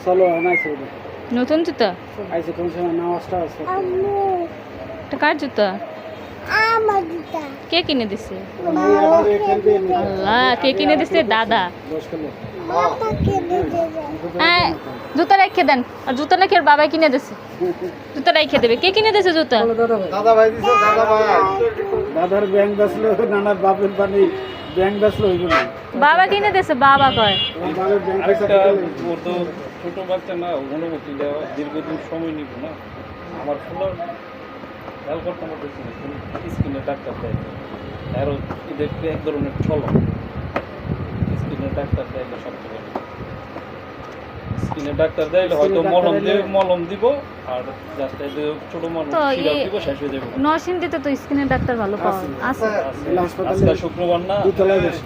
চলো আনাইছে ওটা নতুন জুতা আইছে কোন সময় নামাজটা আছে এটা কার জুতা আমার জুতা কে কিনে দিছে আমি এবারে খেলবে নি আল্লাহ কে কিনে দিছে দাদা দশ কিলো বাবা কিনে দেবে হ্যাঁ জুতা রেখে দেন আর জুতা নাকি ওর বাবাই কিনে দিছে জুতা রেখে দেবে কে কিনে দিছে জুতা দাদা ভাই দিছে দাদা ভাই দাদার ব্যাংক বেচলো নানার বাপের পানি ব্যাংক বেচলো হইব না বাবা কিনে দিছে বাবা কয় আমার বাবার ব্যাংক আরেকটা ওর তো ছোট বাচ্চা না অনুমতি দেওয়া দীর্ঘদিন সময় নিব না আমার ফুলার খেয়াল করতে আমার দেখছি স্কিনে ডাক্তার দেয় আরও এদের এক ধরনের ছল স্কিনে ডাক্তার দেয় সবচেয়ে ভালো স্কিনে ডাক্তার দিলে হয়তো মলম দিব আর জাস্ট ছোট মলম তো সিরাপ দিব শেষ হয়ে যাবে নরসিংদীতে তো স্কিনের ডাক্তার ভালো পাওয়া আছে হাসপাতালে আজকে শুক্রবার না দুতলায় বসে